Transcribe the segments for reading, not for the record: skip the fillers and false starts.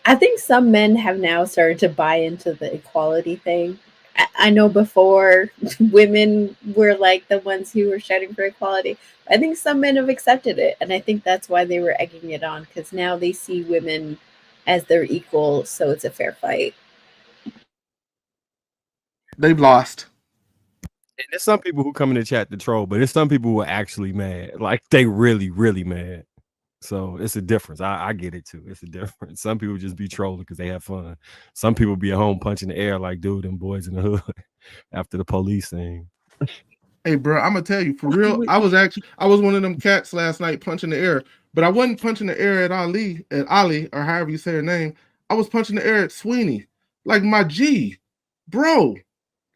I think some men have now started to buy into the equality thing. I know before women were like the ones who were shouting for equality. I think some men have accepted it, and I think that's why they were egging it on because now they see women as their equal, so it's a fair fight. They've lost. And there's some people who come in the chat to troll, but there's some people who are actually mad. Like they really, really mad. So it's a difference. I get it too. It's a difference. Some people just be trolling because they have fun. Some people be at home punching the air like dude and boys in the hood after the police thing. Hey, bro, I'm gonna tell you for real. I was one of them cats last night punching the air, but I wasn't punching the air at Ali, or however you say her name. I was punching the air at Sweeney, like my G, bro.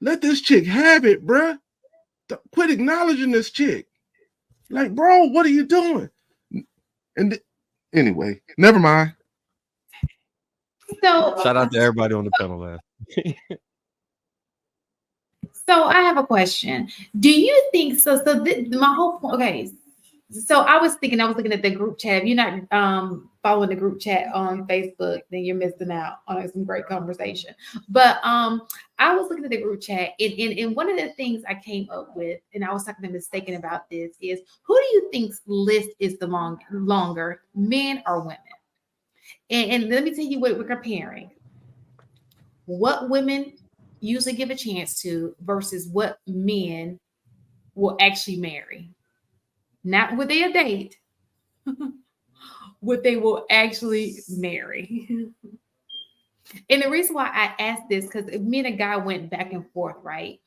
Let this chick have it, bro. Quit acknowledging this chick. Like, bro, what are you doing? And anyway, never mind. So, Shout out to everybody on the panel last. so I have a question. Do you think so? My whole point. Okay. So I was looking at the group chat. If you're not following the group chat on Facebook, then you're missing out on some great conversation. But I was looking at the group chat, and one of the things I came up with, and I was talking to Mistaken about this, is who do you think's list is the longer, men or women? And let me tell you what we're comparing. What women usually give a chance to versus what men will actually marry. Not what they'll date, what they will actually marry. And the reason why I asked this, because me and a guy went back and forth, right?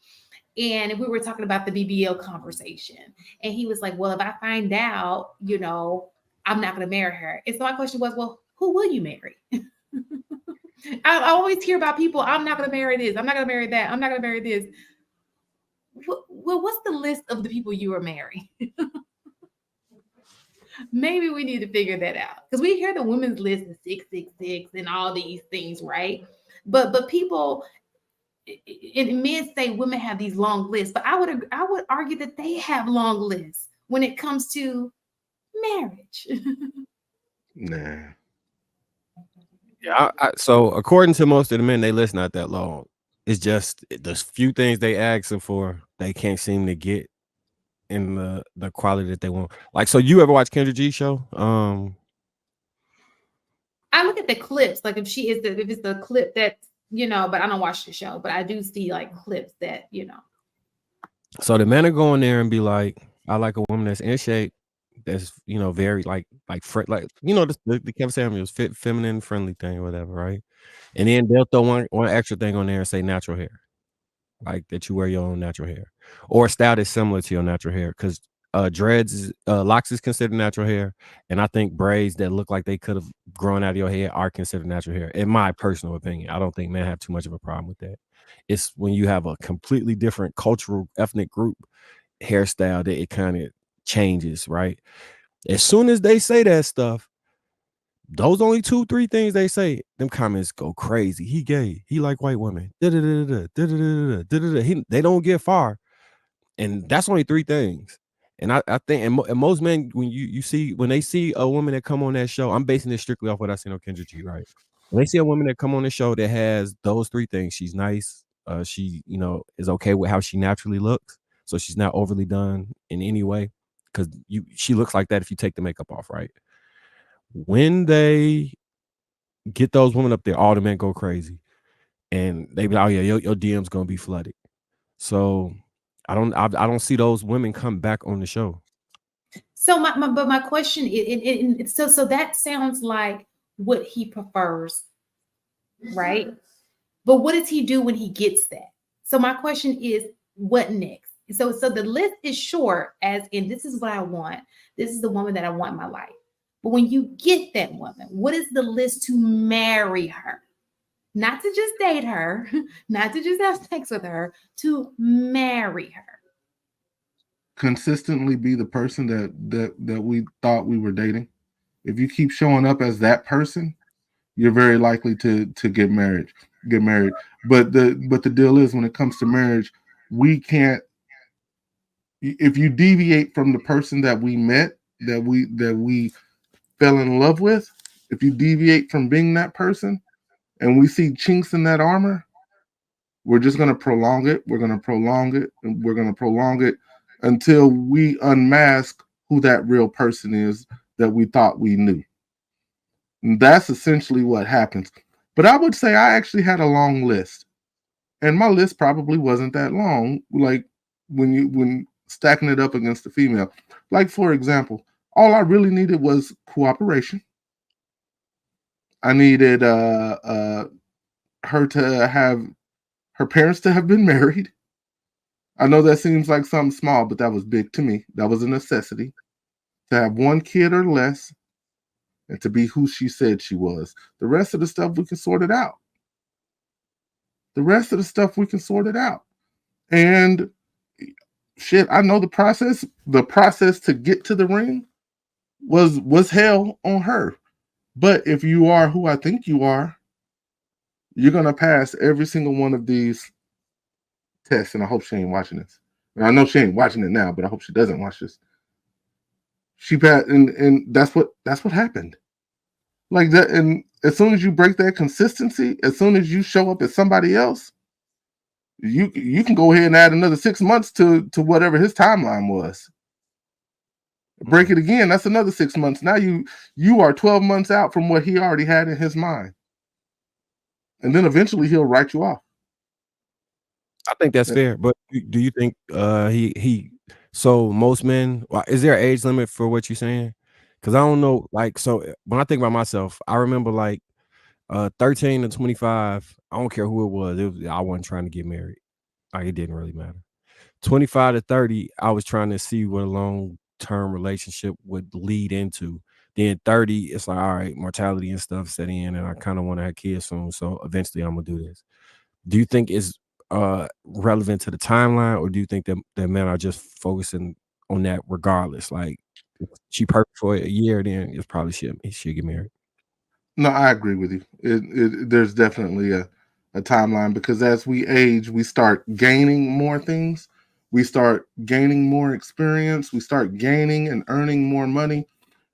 And we were talking about the BBL conversation. And he was like, well, if I find out, I'm not going to marry her. And so my question was, well, who will you marry? I always hear about people, I'm not going to marry this. I'm not going to marry that. I'm not going to marry this. Well, what's the list of the people you are marrying? Maybe we need to figure that out because we hear the women's list is 666 and all these things, right? But people and men say women have these long lists, but I would argue that they have long lists when it comes to marriage. Nah. Yeah. So according to most of the men, they list not that long. It's just the few things they asking for, they can't seem to get in the quality that they want. Like, so you ever watch Kendra G show? I look at the clips, like if it's the clip that but I don't watch the show, but I do see like clips that. So the men are going there and be like, I like a woman that's in shape, that's very like the Kevin Samuels fit feminine friendly thing or whatever, right? And then they'll throw one extra thing on there and say natural hair. Like that you wear your own natural hair or a style that's similar to your natural hair because locks is considered natural hair, and I think braids that look like they could have grown out of your head are considered natural hair, in my personal opinion. I don't think men have too much of a problem with that. It's when you have a completely different cultural ethnic group hairstyle that it kind of changes, right? As soon as they say that stuff, those only 2-3 things they say, them comments go crazy. He gay. He like white women. They don't get far. And that's only 3 things. And I think, and most men, when you see, when they see a woman that come on that show, I'm basing this strictly off what I seen on Kendra G, right? When they see a woman that come on the show that has those 3 things, she's nice, she, is okay with how she naturally looks. So she's not overly done in any way. Because she looks like that if you take the makeup off, right? When they get those women up there, all the men go crazy. And they be like, oh yeah, your DM's gonna be flooded. So I don't see those women come back on the show. So my question is, so that sounds like what he prefers, right? But what does he do when he gets that? So my question is, what next? So the list is short, as in this is what I want. This is the woman that I want in my life. But when you get that woman, what is the list to marry her? Not to just date her, not to just have sex with her, to marry her. Consistently be the person that we thought we were dating. If you keep showing up as that person, you're very likely to get married. But the deal is, when it comes to marriage, we can't. If you deviate from the person that we met, that we fell in love with, if you deviate from being that person and we see chinks in that armor, we're just going to prolong it. We're going to prolong it. And we're going to prolong it until we unmask who that real person is that we thought we knew. And that's essentially what happens. But I would say I actually had a long list. And my list probably wasn't that long, like when stacking it up against the female. Like, for example, all I really needed was cooperation. I needed her to have her parents to have been married. I know that seems like something small, but that was big to me. That was a necessity. To have one kid or less, and to be who she said she was. The rest of the stuff we can sort it out. And shit, I know the process. The process to get to the ring was hell on her. But if you are who I think you are, you're gonna pass every single one of these tests. And I hope she ain't watching this. And I know she ain't watching it now, but I hope she doesn't watch this. She passed, and that's what happened. Like that, and as soon as you break that consistency, as soon as you show up as somebody else, you can go ahead and add another 6 months to whatever his timeline was. Break it again, that's another 6 months. Now you are 12 months out from what he already had in his mind. And then eventually he'll write you off. I think that's fair, but do you think he so most men, is there an age limit for what you're saying? Because I don't know, like, so when I think about myself, I remember like 13 to 25, I don't care who it was, I wasn't trying to get married. Like, it didn't really matter. 25 to 30, I was trying to see what a long-term relationship would lead into. Then 30, it's like, all right, mortality and stuff set in, and I kind of want to have kids soon, so eventually I'm gonna do this. Do you think it's relevant to the timeline, or do you think that men are just focusing on that regardless? Like, if she perfect for a year, then it's probably she get married. No, I agree with you. There's definitely a timeline, because as we age, we start gaining more things. We start gaining more experience. We start gaining and earning more money.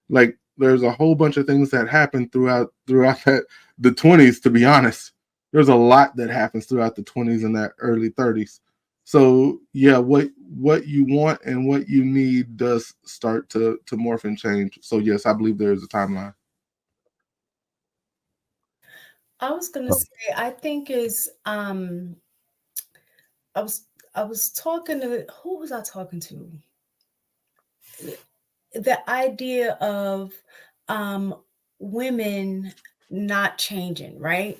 Like, there's a whole bunch of things that happen throughout the 20s, to be honest. There's a lot that happens throughout the 20s and that early 30s. So yeah, what you want and what you need does start to morph and change. So yes, I believe there is a timeline. I was gonna say, I think is I was talking to, who was I talking to? The idea of women not changing, right?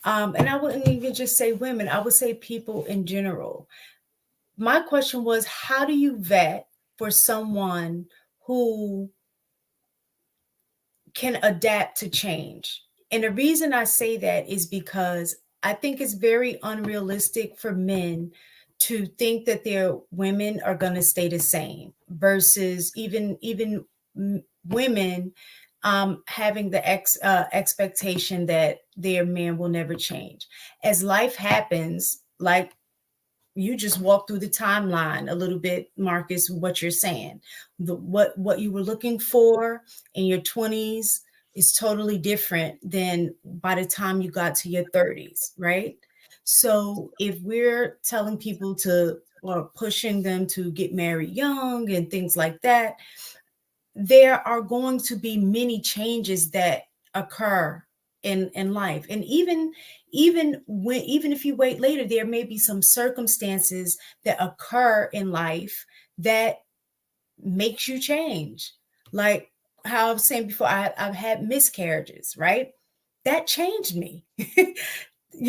And I wouldn't even just say women, I would say people in general. My question was, how do you vet for someone who can adapt to change? And the reason I say that is because I think it's very unrealistic for men to think that their women are going to stay the same, versus even women having the expectation that their man will never change. As life happens, like you just walk through the timeline a little bit, Marcus, what you're saying. What you were looking for in your 20s is totally different than by the time you got to your 30s, right? So if we're telling people to, or pushing them to get married young and things like that, there are going to be many changes that occur in life. And even if you wait later, there may be some circumstances that occur in life that makes you change. Like how I was saying before, I've had miscarriages, right? That changed me.